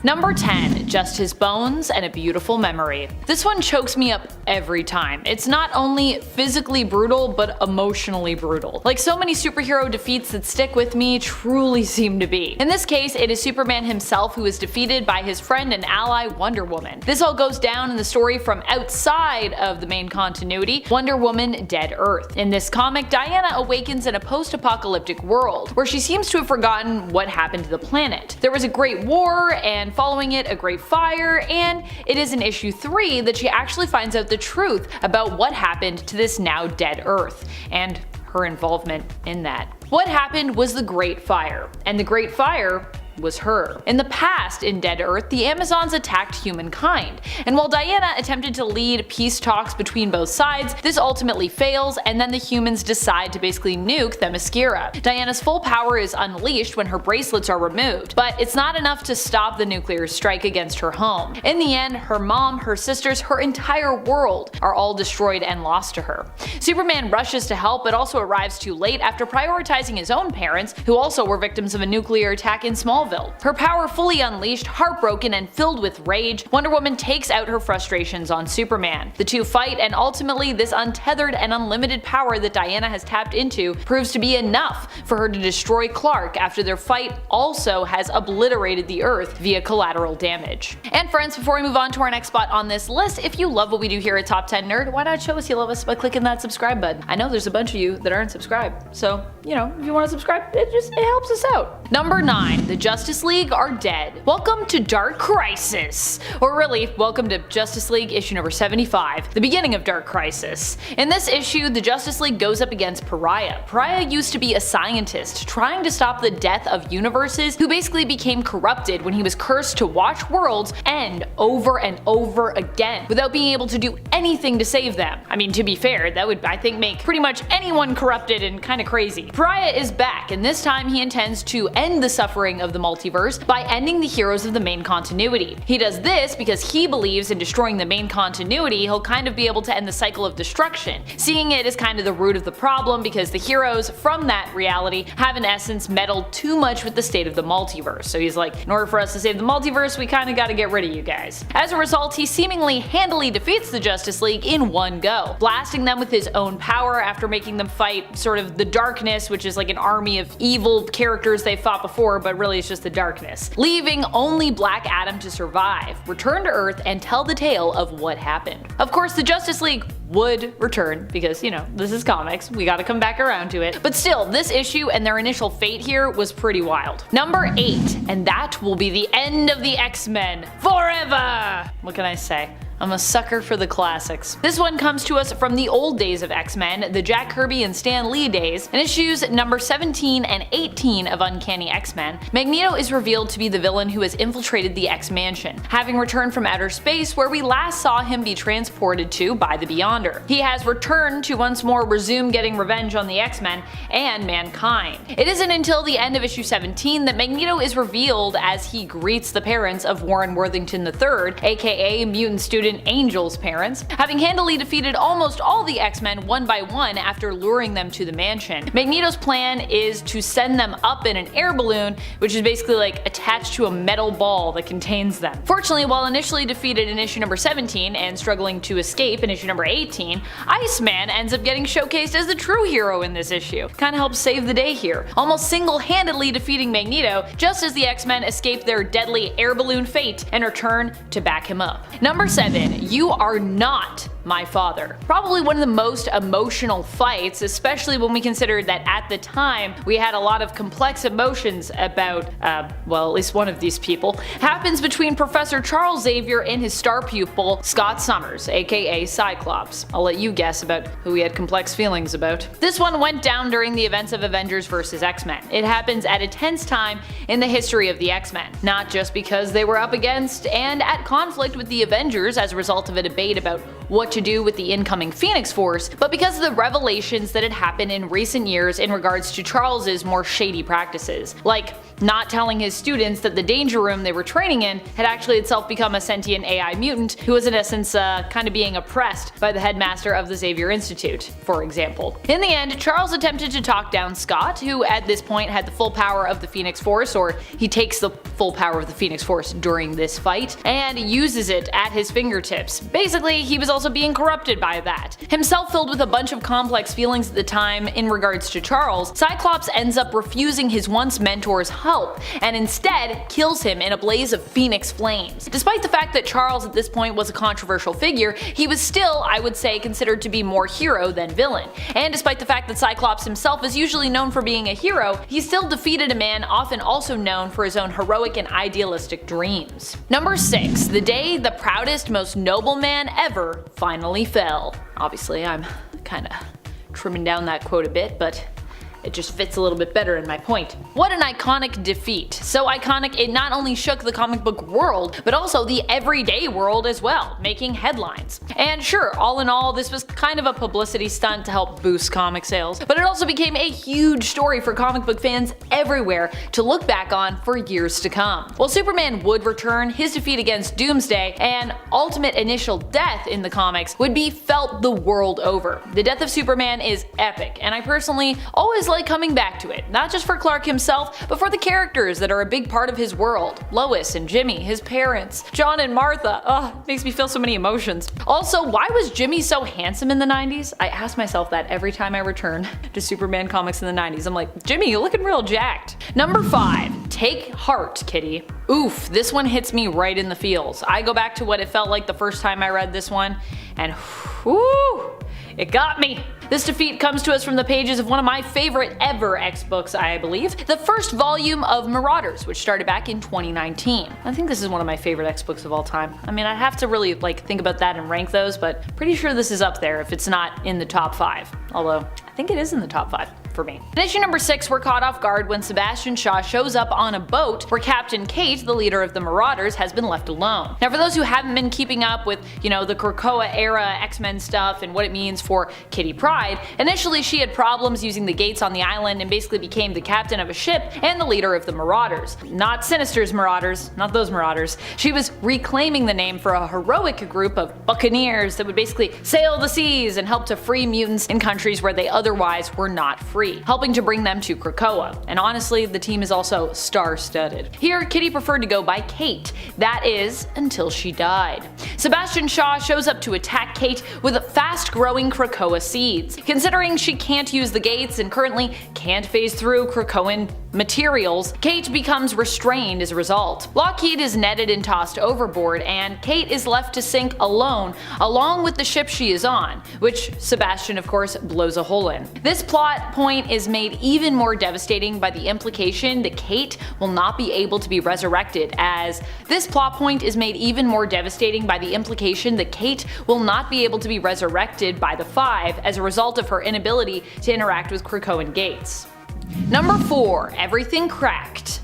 Number 10. Just His Bones and a Beautiful Memory. This one chokes me up every time. It's not only physically brutal, but emotionally brutal. Like so many superhero defeats that stick with me truly seem to be. In this case, it is Superman himself who is defeated by his friend and ally Wonder Woman. This all goes down in the story from outside of the main continuity, Wonder Woman Dead Earth. In this comic, Diana awakens in a post-apocalyptic world, where she seems to have forgotten what happened to the planet. There was a great war, and following it a great fire, and it is in issue 3 that she actually finds out the truth about what happened to this now dead Earth, and her involvement in that. What happened was the Great Fire, and the Great Fire was her. In the past, in Dead Earth, the Amazons attacked humankind, and while Diana attempted to lead peace talks between both sides, this ultimately fails, and then the humans decide to basically nuke Themyscira. Diana's full power is unleashed when her bracelets are removed, but it's not enough to stop the nuclear strike against her home. In the end, her mom, her sisters, her entire world are all destroyed and lost to her. Superman rushes to help, but also arrives too late after prioritizing his own parents, who also were victims of a nuclear attack in Smallville. Her power fully unleashed, heartbroken and filled with rage, Wonder Woman takes out her frustrations on Superman. The two fight, and ultimately this untethered and unlimited power that Diana has tapped into proves to be enough for her to destroy Clark after their fight also has obliterated the Earth via collateral damage. And friends, before we move on to our next spot on this list, if you love what we do here at Top 10 Nerd, why not show us you love us by clicking that subscribe button? I know there's a bunch of you that aren't subscribed, so you know, if you want to subscribe, it helps us out. Number 9. The Justice League are dead. Welcome to Dark Crisis. Or really, welcome to Justice League issue number 75, the beginning of Dark Crisis. In this issue, the Justice League goes up against Pariah. Pariah used to be a scientist trying to stop the death of universes, who basically became corrupted when he was cursed to watch worlds end over and over again without being able to do anything to save them. I mean, to be fair, that would, I think, make pretty much anyone corrupted and kinda crazy. Pariah is back, and this time he intends to end the suffering of the multiverse by ending the heroes of the main continuity. He does this because he believes in destroying the main continuity he'll kind of be able to end the cycle of destruction, seeing it as kind of the root of the problem because the heroes from that reality have in essence meddled too much with the state of the multiverse. So he's like, in order for us to save the multiverse, we kinda gotta get rid of you guys. As a result, he seemingly handily defeats the Justice League in one go, blasting them with his own power after making them fight sort of the darkness, which is like an army of evil characters they fought before, but really it's just the darkness, leaving only Black Adam to survive, return to Earth, and tell the tale of what happened. Of course, the Justice League would return because, you know, this is comics, we gotta come back around to it. But still, this issue and their initial fate here was pretty wild. Number 8, and that will be the end of the X-Men forever! What can I say? I'm a sucker for the classics. This one comes to us from the old days of X-Men, the Jack Kirby and Stan Lee days. In issues number 17 and 18 of Uncanny X-Men, Magneto is revealed to be the villain who has infiltrated the X-Mansion, having returned from outer space where we last saw him be transported to by the Beyonder. He has returned to once more resume getting revenge on the X-Men and mankind. It isn't until the end of issue 17 that Magneto is revealed as he greets the parents of Warren Worthington III, aka mutant student Angel's parents, having handily defeated almost all the X-Men one by one after luring them to the mansion. Magneto's plan is to send them up in an air balloon, which is basically like attached to a metal ball that contains them. Fortunately, while initially defeated in issue number 17 and struggling to escape in issue number 18, Iceman ends up getting showcased as the true hero in this issue. Kinda helps save the day here, almost single-handedly defeating Magneto just as the X-Men escape their deadly air balloon fate and return to back him up. Number 7. You Are Not My Father. Probably one of the most emotional fights, especially when we consider that at the time we had a lot of complex emotions about, well, at least one of these people, happens between Professor Charles Xavier and his star pupil, Scott Summers, aka Cyclops. I'll let you guess about who he had complex feelings about. This one went down during the events of Avengers vs. X-Men. It happens at a tense time in the history of the X-Men, not just because they were up against and at conflict with the Avengers as a result of a debate about what to do with the incoming Phoenix Force, but because of the revelations that had happened in recent years in regards to Charles's more shady practices. Like, not telling his students that the danger room they were training in had actually itself become a sentient AI mutant who was in essence kind of being oppressed by the headmaster of the Xavier Institute, for example. In the end, Charles attempted to talk down Scott, who at this point had the full power of the Phoenix Force, or he takes the full power of the Phoenix Force during this fight, and uses it at his fingertips. Basically, he was also being corrupted by that. Himself filled with a bunch of complex feelings at the time in regards to Charles, Cyclops ends up refusing his once mentor's help, and instead kills him in a blaze of phoenix flames. Despite the fact that Charles at this point was a controversial figure, he was still, I would say, considered to be more hero than villain. And despite the fact that Cyclops himself is usually known for being a hero, he still defeated a man often also known for his own heroic and idealistic dreams. Number 6. The day the proudest, most noble man ever finally fell. Obviously, I'm kinda trimming down that quote a bit, but it just fits a little bit better in my point. What an iconic defeat. So iconic it not only shook the comic book world, but also the everyday world as well, making headlines. And sure, all in all, this was kind of a publicity stunt to help boost comic sales, but it also became a huge story for comic book fans everywhere to look back on for years to come. While Superman would return, his defeat against Doomsday and ultimate initial death in the comics would be felt the world over. The death of Superman is epic, and I personally always like coming back to it, not just for Clark himself, but for the characters that are a big part of his world. Lois and Jimmy, his parents, John and Martha. Makes me feel so many emotions. Also, why was Jimmy so handsome in the 90s? I ask myself that every time I return to Superman comics in the 90s. I'm like, Jimmy, you're looking real jacked. Number 5. Take heart, Kitty. Oof, this one hits me right in the feels. I go back to what it felt like the first time I read this one, and whoo, it got me. This defeat comes to us from the pages of one of my favorite ever X-books, I believe, the first volume of Marauders, which started back in 2019. I think this is one of my favorite X-books of all time. I mean, I'd have to really think about that and rank those, but pretty sure this is up there if it's not in the top 5. Although, I think it is in the top 5 for me. In issue number 6, we're caught off guard when Sebastian Shaw shows up on a boat where Captain Kate, the leader of the Marauders, has been left alone. Now for those who haven't been keeping up with, the Krakoa era X-Men stuff and what it means for Kitty Pryde, initially she had problems using the gates on the island and basically became the captain of a ship and the leader of the Marauders. Not Sinister's Marauders, not those Marauders. She was reclaiming the name for a heroic group of buccaneers that would basically sail the seas and help to free mutants in countries where they otherwise were not free, helping to bring them to Krakoa. And honestly, the team is also star-studded. Here, Kitty preferred to go by Kate. That is, until she died. Sebastian Shaw shows up to attack Kate with fast-growing Krakoa seeds. Considering she can't use the gates and currently can't phase through Krakoan materials, Kate becomes restrained as a result. Lockheed is netted and tossed overboard, and Kate is left to sink alone, along with the ship she is on, which Sebastian of course blows a hole in. This plot point is made even more devastating by the implication that Kate will not be able to be resurrected, as this plot point is made even more devastating by the implication that Kate will not be able to be resurrected by the Five as a result of her inability to interact with Krakoan gates. Number 4. Everything Cracked.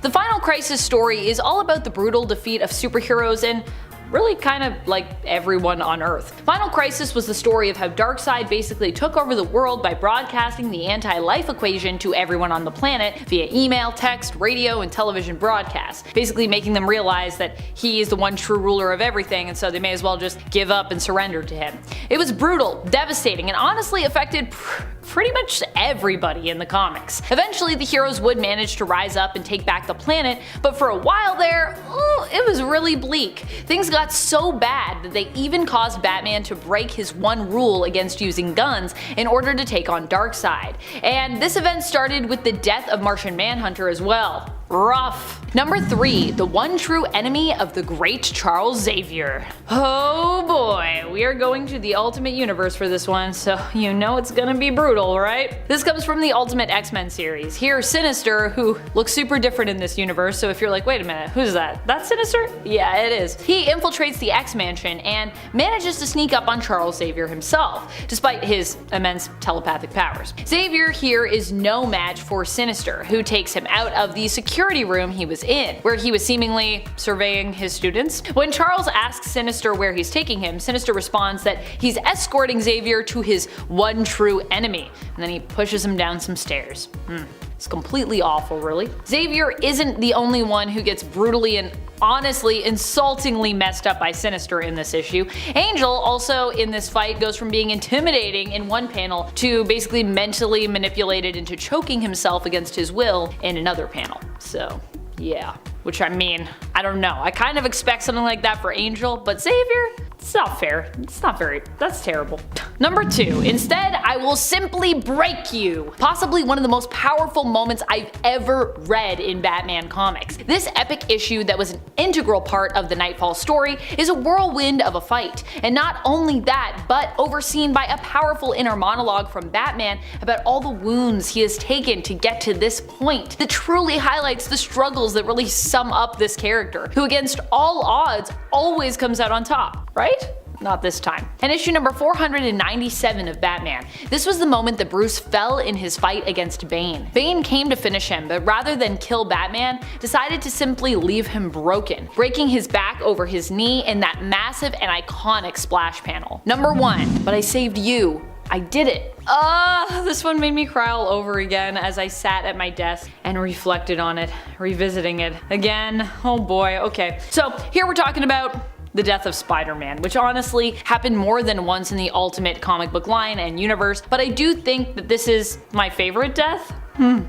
The Final Crisis story is all about the brutal defeat of superheroes and really kind of like everyone on Earth. Final Crisis was the story of how Darkseid basically took over the world by broadcasting the anti-life equation to everyone on the planet via email, text, radio, and television broadcasts, basically making them realize that he is the one true ruler of everything, and so they may as well just give up and surrender to him. It was brutal, devastating, and honestly affected pretty much everybody in the comics. Eventually the heroes would manage to rise up and take back the planet, but for a while there, it was really bleak. Things got so bad that they even caused Batman to break his one rule against using guns in order to take on Darkseid. And this event started with the death of Martian Manhunter as well. Rough. Number 3. The one true enemy of the great Charles Xavier. Oh boy, we are going to the Ultimate Universe for this one, so you know it's gonna be brutal, right? This comes from the Ultimate X-Men series. Here, Sinister, who looks super different in this universe, so if you're like, wait a minute, who's that? That's Sinister? Yeah, it is. He infiltrates the X-Mansion and manages to sneak up on Charles Xavier himself, despite his immense telepathic powers. Xavier here is no match for Sinister, who takes him out of the security room he was in, where he was seemingly surveying his students. When Charles asks Sinister where he's taking him, Sinister responds that he's escorting Xavier to his one true enemy, and then he pushes him down some stairs. It's completely awful, really. Xavier isn't the only one who gets brutally and honestly insultingly messed up by Sinister in this issue. Angel also in this fight goes from being intimidating in one panel to basically mentally manipulated into choking himself against his will in another panel. So yeah. Which, I mean, I don't know. I kind of expect something like that for Angel, but Xavier? It's not fair. It's not very, that's terrible. Number 2, instead I will simply break you. Possibly one of the most powerful moments I've ever read in Batman comics. This epic issue that was an integral part of the Nightfall story is a whirlwind of a fight. And not only that, but overseen by a powerful inner monologue from Batman about all the wounds he has taken to get to this point that truly highlights the struggles that really sum up this character, who against all odds always comes out on top, right? Not this time. In issue number 497 of Batman, this was the moment that Bruce fell in his fight against Bane. Bane came to finish him, but rather than kill Batman, decided to simply leave him broken, breaking his back over his knee in that massive and iconic splash panel. Number 1, but I saved you. I did it. This one made me cry all over again as I sat at my desk and reflected on it, revisiting it again. Oh boy, okay. So here we're talking about the death of Spider-Man, which honestly happened more than once in the Ultimate comic book line and universe, but I do think that this is my favorite death.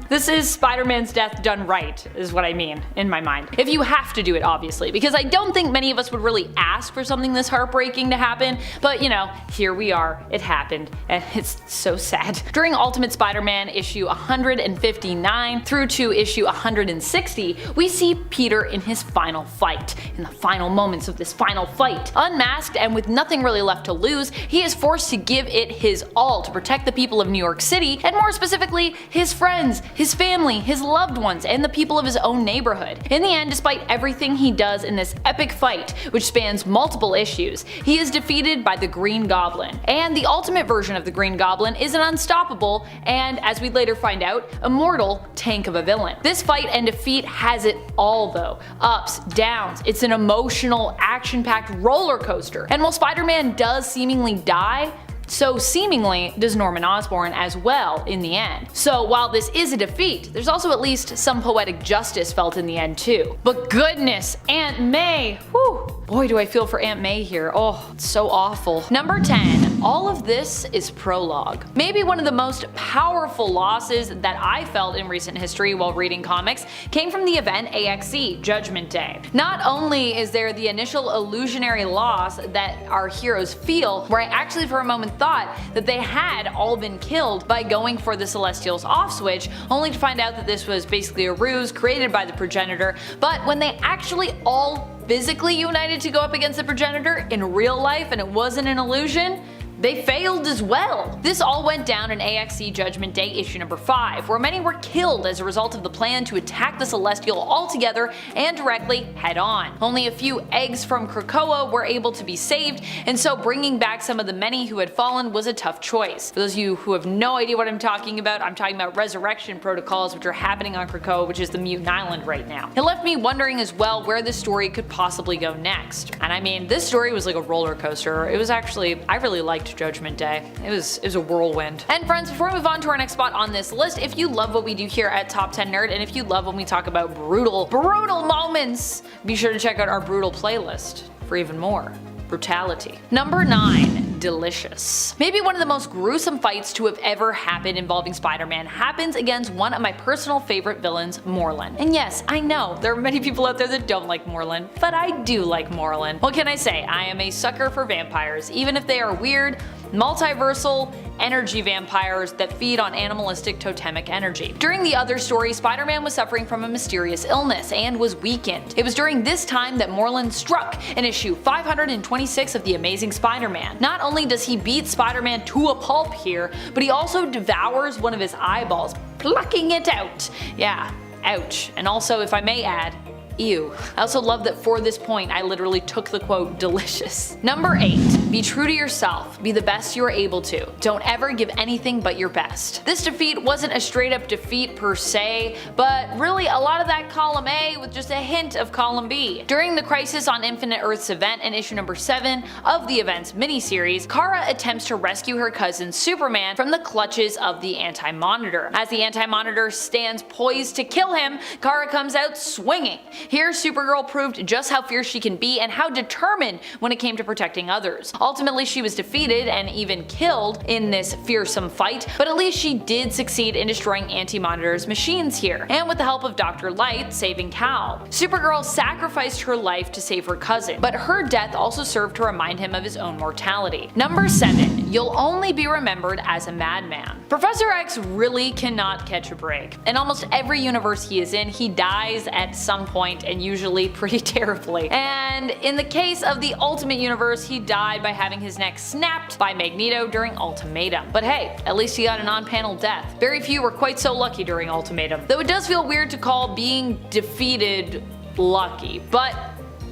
This is Spider-Man's death done right, is what I mean, in my mind. If you have to do it, obviously, because I don't think many of us would really ask for something this heartbreaking to happen, but you know, here we are, it happened, and it's so sad. During Ultimate Spider-Man issue 159 through to issue 160, we see Peter in his final fight. In the final moments of this final fight, unmasked and with nothing really left to lose, he is forced to give it his all to protect the people of New York City, and more specifically, his friends, his family, his loved ones, and the people of his own neighborhood. In the end, despite everything he does in this epic fight, which spans multiple issues, he is defeated by the Green Goblin. And the ultimate version of the Green Goblin is an unstoppable, and as we later find out, immortal tank of a villain. This fight and defeat has it all though. Ups, downs, it's an emotional, action-packed roller coaster. And while Spider-Man does seemingly die, so seemingly does Norman Osborn as well in the end. So while this is a defeat, there's also at least some poetic justice felt in the end too. But goodness, Aunt May, whew, boy do I feel for Aunt May here, oh, it's so awful. Number 10, all of this is prologue. Maybe one of the most powerful losses that I felt in recent history while reading comics came from the event AXE, Judgment Day. Not only is there the initial illusionary loss that our heroes feel, where I actually for a moment thought that they had all been killed by going for the Celestials off switch, only to find out that this was basically a ruse created by the progenitor, but when they actually all physically united to go up against the progenitor in real life and it wasn't an illusion, they failed as well. This all went down in AXE Judgment Day issue number 5, where many were killed as a result of the plan to attack the Celestial altogether and directly head on. Only a few eggs from Krakoa were able to be saved, and so bringing back some of the many who had fallen was a tough choice. For those of you who have no idea what I'm talking about resurrection protocols which are happening on Krakoa, which is the mutant island right now. It left me wondering as well where this story could possibly go next. And I mean, this story was like a roller coaster. It was actually, I really liked Judgment Day. It was a whirlwind. And friends, before we move on to our next spot on this list, if you love what we do here at Top 10 Nerd, and if you love when we talk about brutal moments, be sure to check out our brutal playlist for even more brutality. Number 9. Delicious. Maybe one of the most gruesome fights to have ever happened involving Spider-Man happens against one of my personal favorite villains, Morlun. And yes, I know, there are many people out there that don't like Morlun, but I do like Morlun. What can I say? I am a sucker for vampires, even if they are weird, multiversal energy vampires that feed on animalistic totemic energy. During the other story, Spider-Man was suffering from a mysterious illness and was weakened. It was during this time that Morlun struck in issue 526 of The Amazing Spider-Man. Not only does he beat Spider-Man to a pulp here, but he also devours one of his eyeballs, plucking it out. Yeah, ouch. And also, if I may add, Ew. I also love that for this point I literally took the quote delicious. Number 8. Be true to yourself. Be the best you are able to. Don't ever give anything but your best. This defeat wasn't a straight up defeat per se, but really a lot of that column A with just a hint of column B. During the Crisis on Infinite Earths event in issue number 7 of the Events miniseries, Kara attempts to rescue her cousin Superman from the clutches of the Anti-Monitor. As the Anti-Monitor stands poised to kill him, Kara comes out swinging. Here Supergirl proved just how fierce she can be and how determined when it came to protecting others. Ultimately she was defeated and even killed in this fearsome fight, but at least she did succeed in destroying Anti-Monitor's machines here, and with the help of Dr. Light saving Cal. Supergirl sacrificed her life to save her cousin, but her death also served to remind him of his own mortality. Number 7. You'll only be remembered as a madman. Professor X really cannot catch a break. In almost every universe he is in, he dies at some point and usually pretty terribly. And in the case of the Ultimate Universe, he died by having his neck snapped by Magneto during Ultimatum. But hey, at least he got an on-panel death. Very few were quite so lucky during Ultimatum. Though it does feel weird to call being defeated lucky, but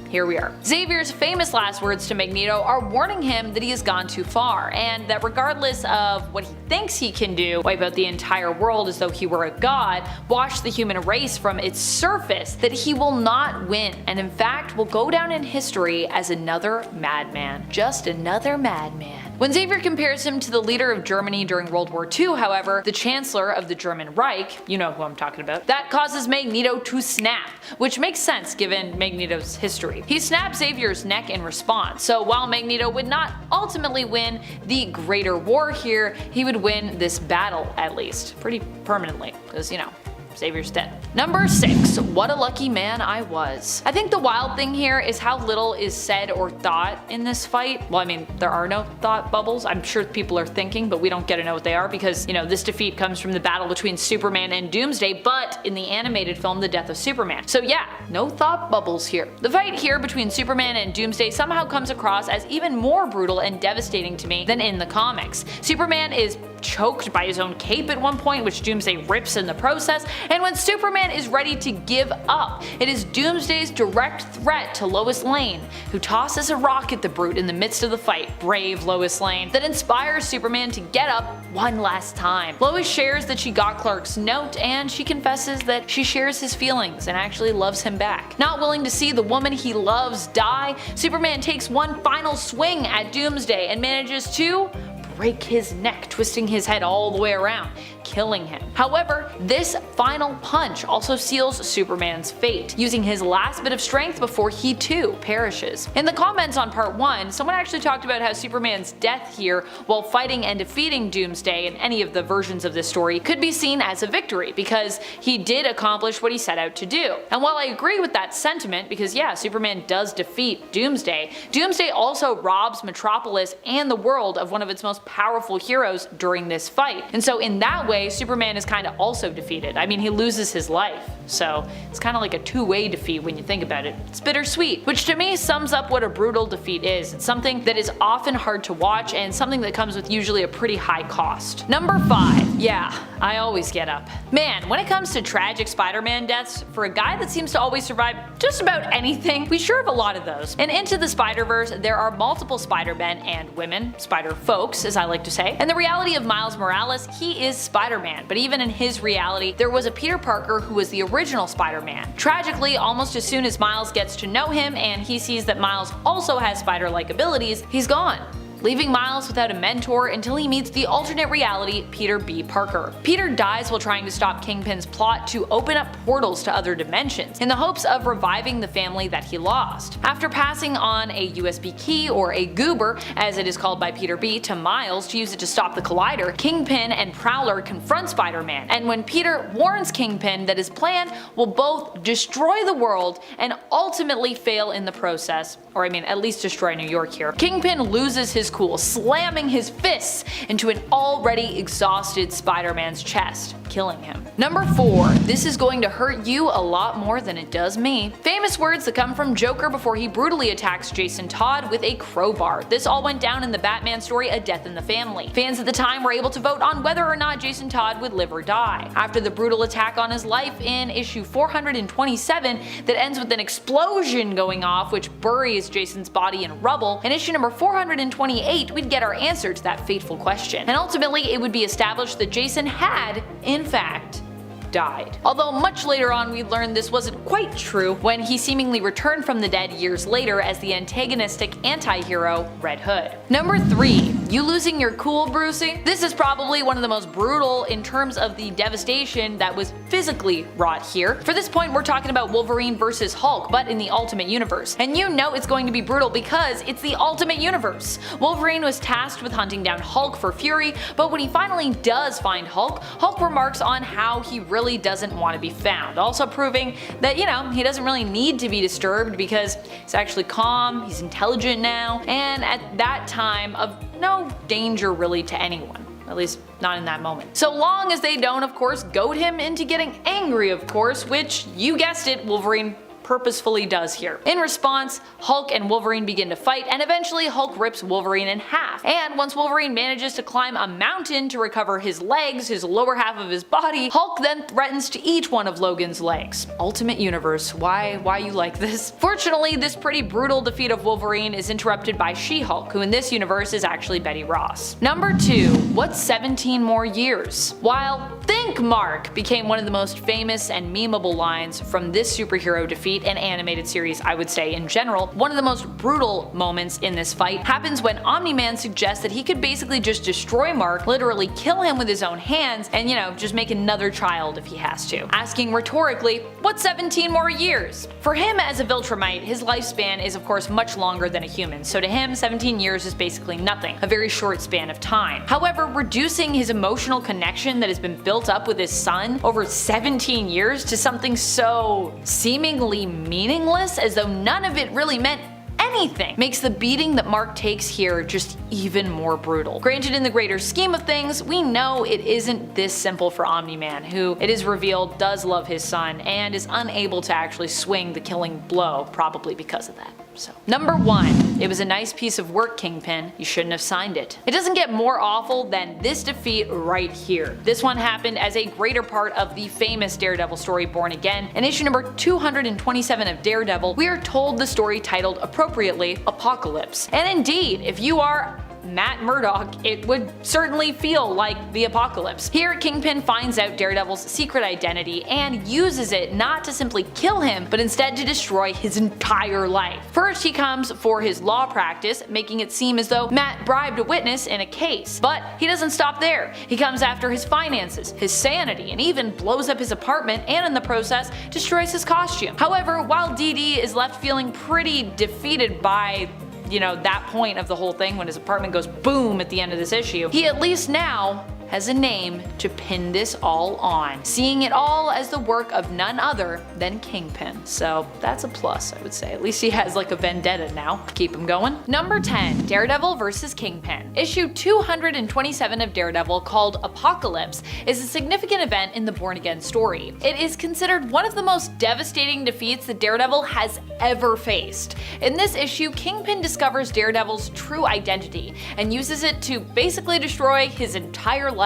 here we are. Xavier's famous last words to Magneto are warning him that he has gone too far, and that regardless of what he thinks he can do, wipe out the entire world as though he were a god, wash the human race from its surface, that he will not win, and in fact will go down in history as another madman. Just another madman. When Xavier compares him to the leader of Germany during World War II, however, the Chancellor of the German Reich, you know who I'm talking about, that causes Magneto to snap, which makes sense given Magneto's history. He snapped Xavier's neck in response, so while Magneto would not ultimately win the greater war here, he would win this battle at least, pretty permanently, because you know, Xavier's dead. Number 6. What a lucky man I was. I think the wild thing here is how little is said or thought in this fight. Well, I mean, there are no thought bubbles. I'm sure people are thinking, but we don't get to know what they are because, you know, this defeat comes from the battle between Superman and Doomsday, but in the animated film, The Death of Superman. So yeah, no thought bubbles here. The fight here between Superman and Doomsday somehow comes across as even more brutal and devastating to me than in the comics. Superman is choked by his own cape at one point, which Doomsday rips in the process, and when Superman is ready to give up, it is Doomsday's direct threat to Lois Lane, who tosses a rock at the brute in the midst of the fight, brave Lois Lane, that inspires Superman to get up one last time. Lois shares that she got Clark's note, and she confesses that she shares his feelings and actually loves him back. Not willing to see the woman he loves die, Superman takes one final swing at Doomsday and manages to break his neck, twisting his head all the way around, killing him. However, this final punch also seals Superman's fate, using his last bit of strength before he too perishes. In the comments on part 1, someone actually talked about how Superman's death here while fighting and defeating Doomsday in any of the versions of this story could be seen as a victory because he did accomplish what he set out to do. And while I agree with that sentiment, because yeah, Superman does defeat Doomsday, Doomsday also robs Metropolis and the world of one of its most powerful heroes during this fight. And so in that way, Superman is kind of also defeated. I mean, he loses his life. So it's kind of like a two-way defeat when you think about it. It's bittersweet, which to me sums up what a brutal defeat is. It's something that is often hard to watch and something that comes with usually a pretty high cost. Number 5. Yeah, I always get up. Man, when it comes to tragic Spider-Man deaths, for a guy that seems to always survive just about anything, we sure have a lot of those. And Into the Spider-Verse, there are multiple Spider-Men and women, Spider-Folks as I like to say. And the reality of Miles Morales, he is Spider-Man, but even in his reality, there was a Peter Parker who was the original Spider-Man. Tragically, almost as soon as Miles gets to know him and he sees that Miles also has spider-like abilities, he's gone, leaving Miles without a mentor until he meets the alternate reality Peter B. Parker. Peter dies while trying to stop Kingpin's plot to open up portals to other dimensions, in the hopes of reviving the family that he lost. After passing on a USB key, or a goober, as it is called by Peter B, to Miles to use it to stop the collider, Kingpin and Prowler confront Spider-Man, and when Peter warns Kingpin that his plan will both destroy the world and ultimately fail in the process, or I mean at least destroy New York here, Kingpin loses his this cool, slamming his fists into an already exhausted Spider-Man's chest, killing him. Number 4. This is going to hurt you a lot more than it does me. Famous words that come from Joker before he brutally attacks Jason Todd with a crowbar. This all went down in the Batman story A Death in the Family. Fans at the time were able to vote on whether or not Jason Todd would live or die. After the brutal attack on his life in issue 427 that ends with an explosion going off which buries Jason's body in rubble, in issue number 428 we'd get our answer to that fateful question. And ultimately it would be established that Jason had, in fact, died. Although much later on we learned this wasn't quite true when he seemingly returned from the dead years later as the antagonistic anti-hero Red Hood. Number 3. You losing your cool, Brucey? This is probably one of the most brutal in terms of the devastation that was physically wrought here. For this point we're talking about Wolverine versus Hulk, but in the Ultimate Universe. And you know it's going to be brutal because it's the Ultimate Universe. Wolverine was tasked with hunting down Hulk for fury, but when he finally does find Hulk, Hulk remarks on how he really doesn't want to be found, also proving that, you know, he doesn't really need to be disturbed because he's actually calm, he's intelligent now, and at that time of no danger really to anyone. At least not in that moment. So long as they don't, of course, goad him into getting angry, of course, which, you guessed it, Wolverine purposefully does here. In response, Hulk and Wolverine begin to fight, and eventually Hulk rips Wolverine in half. And once Wolverine manages to climb a mountain to recover his legs, his lower half of his body, Hulk then threatens to eat one of Logan's legs. Ultimate Universe, why you like this? Fortunately, this pretty brutal defeat of Wolverine is interrupted by She-Hulk, who in this universe is actually Betty Ross. Number 2. What's 17 more years? While "Think, Mark" became one of the most famous and memeable lines from this superhero defeat and animated series, I would say in general, one of the most brutal moments in this fight happens when Omni-Man suggests that he could basically just destroy Mark, literally kill him with his own hands, and, you know, just make another child if he has to. Asking rhetorically, what's 17 more years? For him as a Viltrumite, his lifespan is of course much longer than a human, so to him 17 years is basically nothing, a very short span of time. However, reducing his emotional connection that has been built up with his son over 17 years to something so seemingly meaningless, as though none of it really meant anything, makes the beating that Mark takes here just even more brutal. Granted, in the greater scheme of things, we know it isn't this simple for Omni-Man, who, it is revealed, does love his son and is unable to actually swing the killing blow, probably because of that. So. Number 1. It was a nice piece of work, Kingpin. You shouldn't have signed it. It doesn't get more awful than this defeat right here. This one happened as a greater part of the famous Daredevil story Born Again. In issue number 227 of Daredevil, we are told the story titled appropriately Apocalypse. And indeed, if you are Matt Murdock, it would certainly feel like the apocalypse. Here, Kingpin finds out Daredevil's secret identity and uses it not to simply kill him, but instead to destroy his entire life. First, he comes for his law practice, making it seem as though Matt bribed a witness in a case. But he doesn't stop there. He comes after his finances, his sanity, and even blows up his apartment, and in the process, destroys his costume. However, while DD is left feeling pretty defeated by, you know, that point of the whole thing when his apartment goes boom at the end of this issue, he at least now has a name to pin this all on, seeing it all as the work of none other than Kingpin. So that's a plus, I would say. At least he has like a vendetta now. Keep him going. Number 10. Daredevil vs. Kingpin. Issue 227 of Daredevil, called Apocalypse, is a significant event in the Born Again story. It is considered one of the most devastating defeats that Daredevil has ever faced. In this issue, Kingpin discovers Daredevil's true identity and uses it to basically destroy his entire life.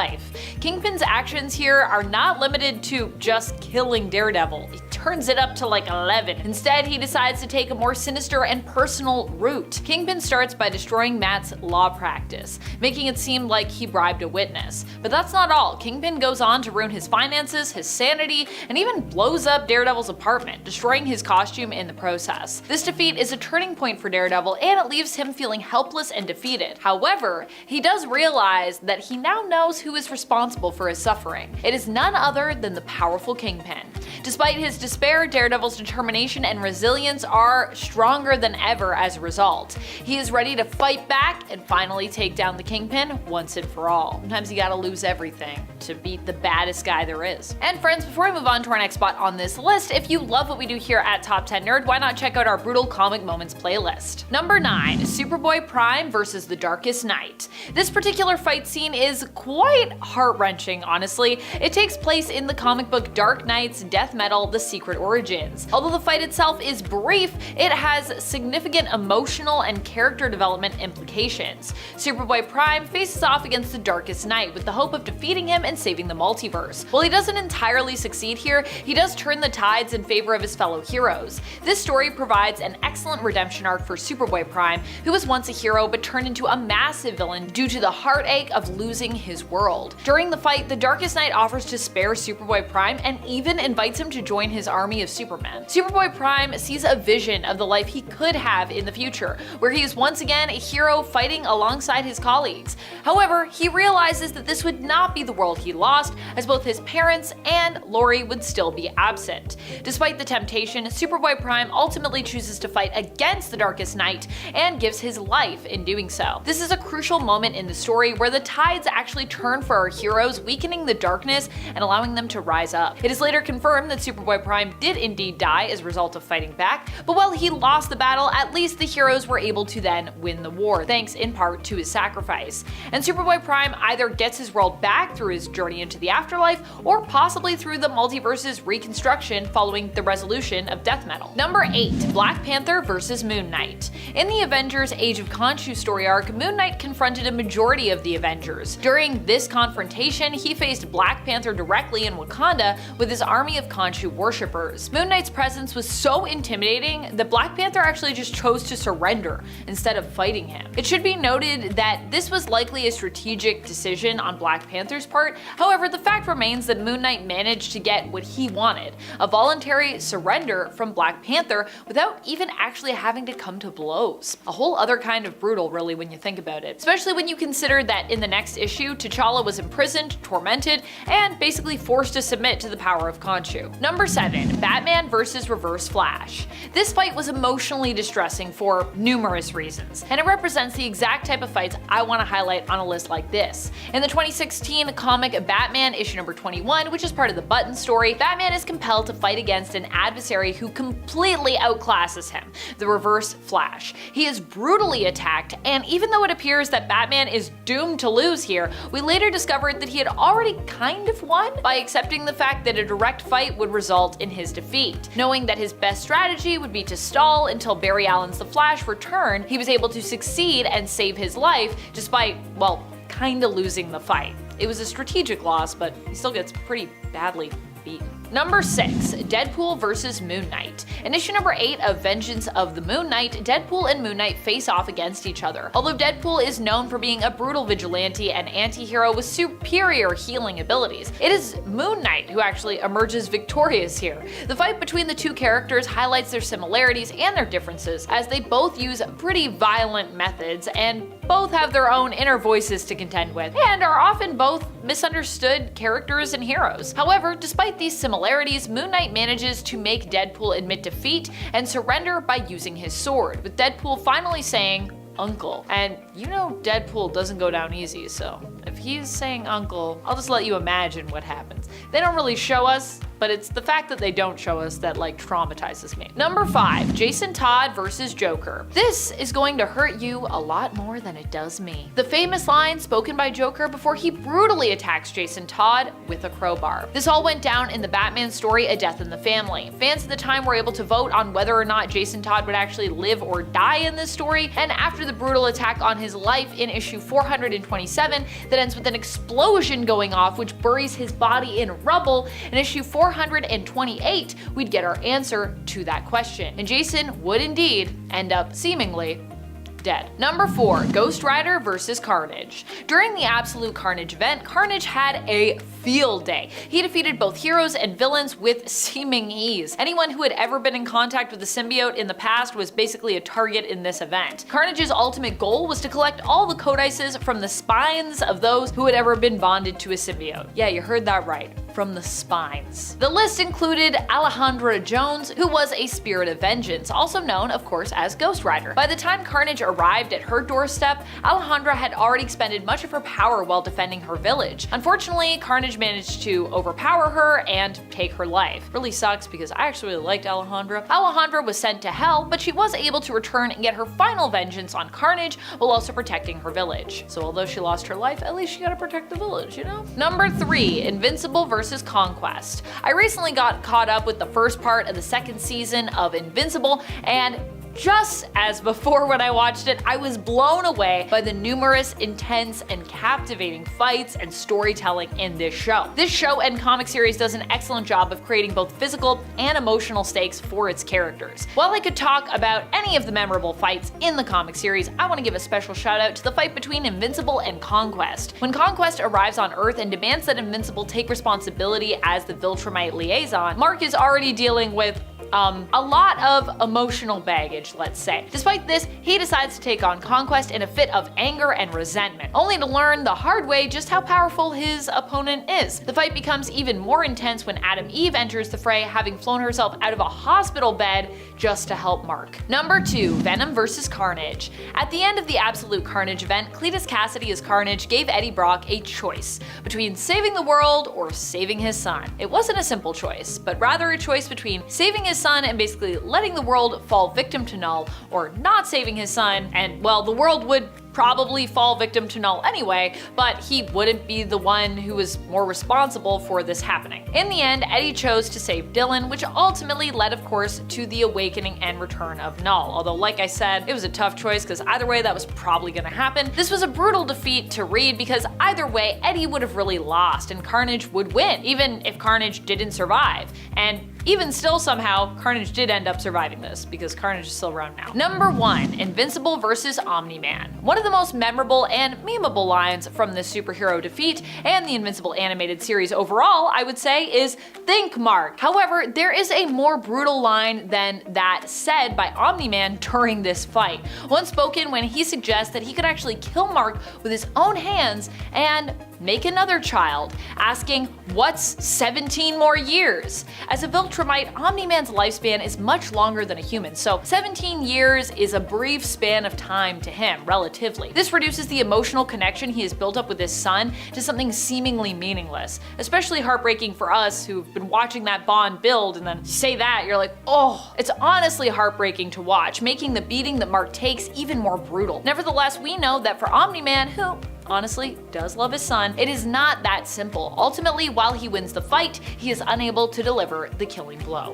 Kingpin's actions here are not limited to just killing Daredevil. He turns it up to like 11. Instead, he decides to take a more sinister and personal route. Kingpin starts by destroying Matt's law practice, making it seem like he bribed a witness. But that's not all. Kingpin goes on to ruin his finances, his sanity, and even blows up Daredevil's apartment, destroying his costume in the process. This defeat is a turning point for Daredevil, and it leaves him feeling helpless and defeated. However, he does realize that he now knows who is responsible for his suffering. It is none other than the powerful Kingpin. Despite his despair, Daredevil's determination and resilience are stronger than ever as a result. He is ready to fight back and finally take down the Kingpin once and for all. Sometimes you gotta lose everything to beat the baddest guy there is. And friends, before we move on to our next spot on this list, if you love what we do here at Top 10 Nerd, why not check out our Brutal Comic Moments playlist. Number 9, Superboy-Prime versus the Darkest Knight. This particular fight scene is quite heart-wrenching, honestly. It takes place in the comic book Dark Knight's Death Metal: The Secret Origins. Although the fight itself is brief, it has significant emotional and character development implications. Superboy-Prime faces off against the Darkest Knight with the hope of defeating him and saving the multiverse. While he doesn't entirely succeed here, he does turn the tides in favor of his fellow heroes. This story provides an excellent redemption arc for Superboy-Prime, who was once a hero but turned into a massive villain due to the heartache of losing his world. During the fight, the Darkest Knight offers to spare Superboy-Prime and even invites him to join his army of Supermen. Superboy-Prime sees a vision of the life he could have in the future, where he is once again a hero fighting alongside his colleagues. However, he realizes that this would not be the world he lost, as both his parents and Lori would still be absent. Despite the temptation, Superboy-Prime ultimately chooses to fight against the Darkest Knight and gives his life in doing so. This is a crucial moment in the story where the tides actually turn for our heroes, weakening the darkness and allowing them to rise up. It is later confirmed that Superboy-Prime did indeed die as a result of fighting back, but while he lost the battle, at least the heroes were able to then win the war, thanks in part to his sacrifice. And Superboy-Prime either gets his world back through his journey into the afterlife, or possibly through the multiverse's reconstruction following the resolution of Death Metal. Number 8, Black Panther versus Moon Knight. In the Avengers Age of Khonshu story arc, Moon Knight confronted a majority of the Avengers. During this confrontation, he faced Black Panther directly in Wakanda with his army of Khonshu worshippers. Moon Knight's presence was so intimidating that Black Panther actually just chose to surrender instead of fighting him. It should be noted that this was likely a strategic decision on Black Panther's part. However, the fact remains that Moon Knight managed to get what he wanted, a voluntary surrender from Black Panther without even actually having to come to blows. A whole other kind of brutal, really, when you think about it. Especially when you consider that in the next issue, T'Challa was imprisoned, tormented, and basically forced to submit to the power of Khonshu. Number 7, Batman versus Reverse Flash. This fight was emotionally distressing for numerous reasons, and it represents the exact type of fights I want to highlight on a list like this. In the 2016 comic Batman issue number 21, which is part of the Button story, Batman is compelled to fight against an adversary who completely outclasses him, the Reverse Flash. He is brutally attacked, and even though it appears that Batman is doomed to lose here, we later discovered that he had already kind of won by accepting the fact that a direct fight would result in his defeat. Knowing that his best strategy would be to stall until Barry Allen's The Flash returned, he was able to succeed and save his life despite, well, kinda losing the fight. It was a strategic loss, but he still gets pretty badly beaten. Number 6, Deadpool versus Moon Knight. In issue number 8 of Vengeance of the Moon Knight, Deadpool and Moon Knight face off against each other. Although Deadpool is known for being a brutal vigilante and anti-hero with superior healing abilities, it is Moon Knight who actually emerges victorious here. The fight between the two characters highlights their similarities and their differences, as they both use pretty violent methods and both have their own inner voices to contend with, and are often both misunderstood characters and heroes. However, despite these similarities, Moon Knight manages to make Deadpool admit defeat and surrender by using his sword, with Deadpool finally saying, "Uncle." And you know Deadpool doesn't go down easy, so if he's saying uncle, I'll just let you imagine what happens. They don't really show us, but it's the fact that they don't show us that like traumatizes me. Number 5, Jason Todd versus Joker. This is going to hurt you a lot more than it does me. The famous line spoken by Joker before he brutally attacks Jason Todd with a crowbar. This all went down in the Batman story A Death in the Family. Fans at the time were able to vote on whether or not Jason Todd would actually live or die in this story, and after the brutal attack on his life in issue 427 that ends with an explosion going off which buries his body in rubble, in issue 428 we'd get our answer to that question, and Jason would indeed end up seemingly dead. Number 4, Ghost Rider versus Carnage. During the Absolute Carnage event, Carnage had a field day. He defeated both heroes and villains with seeming ease. Anyone who had ever been in contact with the symbiote in the past was basically a target in this event. Carnage's ultimate goal was to collect all the codices from the spines of those who had ever been bonded to a symbiote. Yeah, you heard that right. from the spines. The list included Alejandra Jones, who was a spirit of vengeance, also known, of course, as Ghost Rider. By the time Carnage arrived at her doorstep, Alejandra had already expended much of her power while defending her village. Unfortunately, Carnage managed to overpower her and take her life. Really sucks because I actually really liked Alejandra. Alejandra was sent to hell, but she was able to return and get her final vengeance on Carnage while also protecting her village. So although she lost her life, at least she gotta protect the village, you know? Number 3, Invincible versus Conquest. I recently got caught up with the first part of the second season of Invincible, and just as before when I watched it, I was blown away by the numerous, intense, and captivating fights and storytelling in this show. This show and comic series does an excellent job of creating both physical and emotional stakes for its characters. While I could talk about any of the memorable fights in the comic series, I want to give a special shout out to the fight between Invincible and Conquest. When Conquest arrives on Earth and demands that Invincible take responsibility as the Viltrumite liaison, Mark is already dealing with a lot of emotional baggage, let's say. Despite this, he decides to take on Conquest in a fit of anger and resentment, only to learn the hard way just how powerful his opponent is. The fight becomes even more intense when Adam Eve enters the fray, having flown herself out of a hospital bed just to help Mark. Number 2, Venom versus Carnage. At the end of the Absolute Carnage event, Cletus Cassidy as Carnage gave Eddie Brock a choice between saving the world or saving his son. It wasn't a simple choice, but rather a choice between saving his son and basically letting the world fall victim to Null, or not saving his son, and well, the world would probably fall victim to Null anyway, but he wouldn't be the one who was more responsible for this happening. In the end, Eddie chose to save Dylan, which ultimately led, of course, to the awakening and return of Null. Although, like I said, it was a tough choice because either way that was probably gonna happen. This was a brutal defeat to read because either way, Eddie would have really lost and Carnage would win, even if Carnage didn't survive. And even still, somehow, Carnage did end up surviving this, because Carnage is still around now. Number 1, Invincible versus Omni-Man. One of the most memorable and memeable lines from this superhero defeat, and the Invincible animated series overall, I would say, is "Think, Mark." However, there is a more brutal line than that said by Omni-Man during this fight. One spoken when he suggests that he could actually kill Mark with his own hands and make another child, asking, "What's 17 more years?" As a Viltrumite, Omni-Man's lifespan is much longer than a human, so 17 years is a brief span of time to him, relatively. This reduces the emotional connection he has built up with his son to something seemingly meaningless. Especially heartbreaking for us who've been watching that bond build, and then you say that, you're like, oh, it's honestly heartbreaking to watch, making the beating that Mark takes even more brutal. Nevertheless, we know that for Omni-Man, who honestly does love his son, it is not that simple. Ultimately, while he wins the fight, he is unable to deliver the killing blow.